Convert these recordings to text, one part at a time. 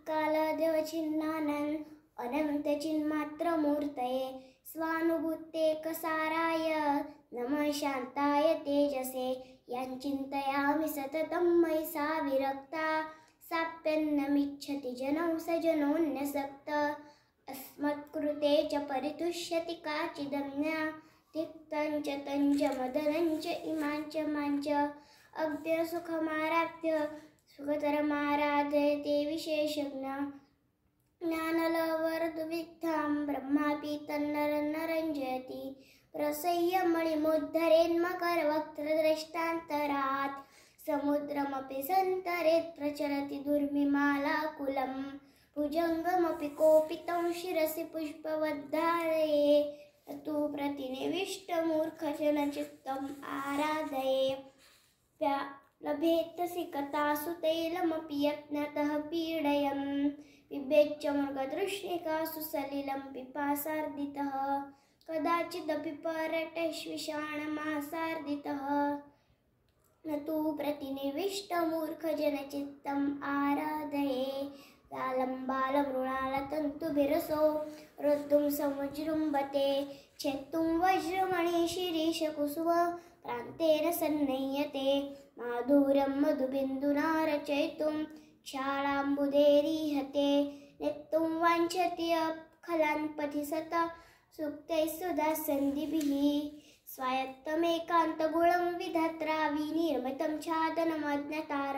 कालदेवचिन्नानन् अनन्तचिन्मात्रमूर्तये स्वानुभूतेकसाराय नमः शान्ताय तेजसे यञ्चिन्तयामि सततं मयि सा विरक्ता साप्यन्नमिच्छति जनौ स जनोऽन्यसक्त अस्मत्कृते च परितुष्यति काचिदन्या तिक्तं च तं च मदनं च इमां च मां च अव्यसुखमाराध्य सुखतरमाराधयते विशेषज्ञ ज्ञानलवरदुविद्धां ब्रह्मापि तन्नरं न रञ्जयति प्रसह्यमणिमुद्धरेन्मकरवक्त्रदृष्टान्तरात् समुद्रमपि सन्तरेत् प्रचलति दुर्मिमालाकुलं भुजङ्गमपि कोपितं शिरसि पुष्पवद्धारये तु प्रतिनिविष्टमूर्खजनचित्तम् आराधये लभेत्तसि कथासु तैलमपि यत्नतः पीडयन् पिबेच्च मृगतृष्णिकासु सलिलं पिपासार्दितः कदाचिदपि परटश्विषाणमासार्दितः न तु प्रतिनिविष्टमूर्खजनचित्तम् आराधये बालमृणालतन्तुभिरसो रोद्धुं समुजृम्भते छेत्तुं वज्रमणिशिरीशकुसुम प्रान्तेन सन्नह्यते माधुर्यं मधुबिन्दुना रचयितुं क्षालाम्बुदेरीहते नेत्तुं वाञ्छति अखलान्पथि सता सूक्तैः सुधासन्धिभिः स्वायत्तमेकान्तगुणं विधात्रा विनिर्मितं छादनमज्ञतार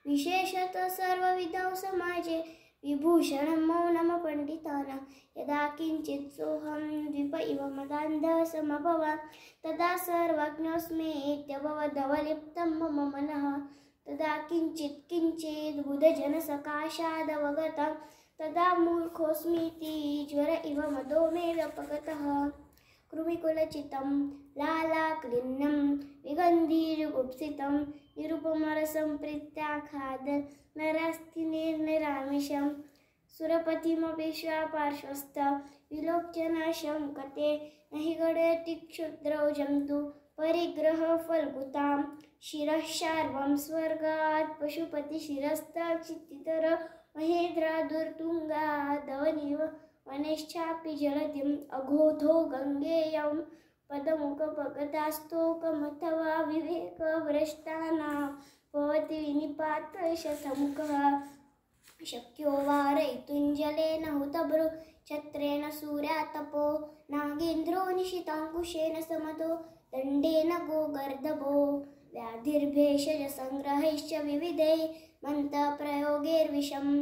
विशेषतः सर्वविधौ समाजे विभूषणं मौनमपण्डितानां यदा किञ्चित् सोऽहं द्वीप इव मदान्धः समभवत् तदा सर्वज्ञोऽस्मीत्यभवदवलिप्तं मम मनः तदा किञ्चित् बुधजनसकाशादवगतं तदा मूर्खोऽस्मीति ज्वर इव मदो मे व्यपगतः कृमिकुलचितं लालाक्लिन्नं विगन्धीजुगुप्सितं निरुपमरसं प्रीत्याखादन् नरास्तिनिर्निरामिषं सुरपतिमपि श्वापार्श्वस्थ विलोक्य न शङ्कते न हि गडयति क्षुद्रौ जन्तु परिग्रहफल्गुतां शिरः शार्वं स्वर्गात् पशुपतिशिरस्ताक्षितितर महेन्द्रादुर्तुङ्गादवनिव वनेश्चापि जलधिम् अघोधो गङ्गेयं पदमुखपगतास्तोकमथवा विवेकभ्रष्टानां भवति विनिपातशतमुखः शक्यो वारयितुञ्जलेन हुतभृ छत्रेण सूर्यातपो नागेन्द्रो निशिताङ्कुशेन समतो दण्डेन गोगर्दभो व्याधिर्भेषजसङ्ग्रहैश्च विविधैः मन्त्रप्रयोगैर्विषम्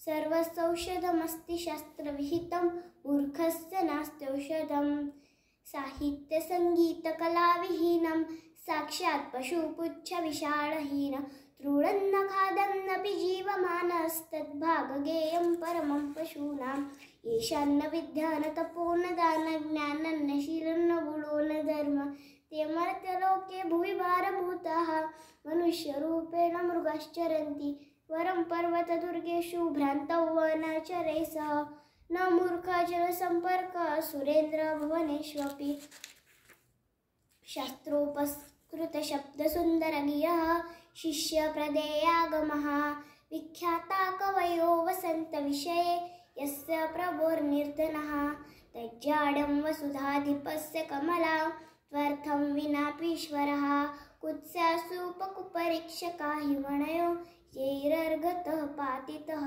सर्वस्यौषधमस्ति शास्त्रविहितं मूर्खस्य नास्त्यौषधम् साहित्यसङ्गीतकलाविहीनं साक्षात् पशुपुच्छविषाणहीनं तृणन्न खादन्नपि जीवमानस्तद्भागगेयं परमं पशूनां येषान्न विद्या न तपो न दानज्ञानं न शीलं न गुणो न धर्म ते मर्त्यलोके भुवि भारभूताः मनुष्यरूपेण मृगाश्चरन्ति वरं पर्वतदुर्गेषु भ्रान्तौ वनचरैः सह न मूर्खजनसम्पर्कः सुरेन्द्रभुवनेष्वपि शास्त्रोपस्कृतशब्दसुन्दरगिरः शिष्यप्रदेयागमः विख्याता कवयो वसन्तविषये यस्य प्रभोर्निर्धनः तज्जाडं वसुधाधिपस्य कमला त्वर्थं विनापीश्वरः कुत्स्यासुपकुपरीक्षका हिमणयो यैरर्गतः पातितः।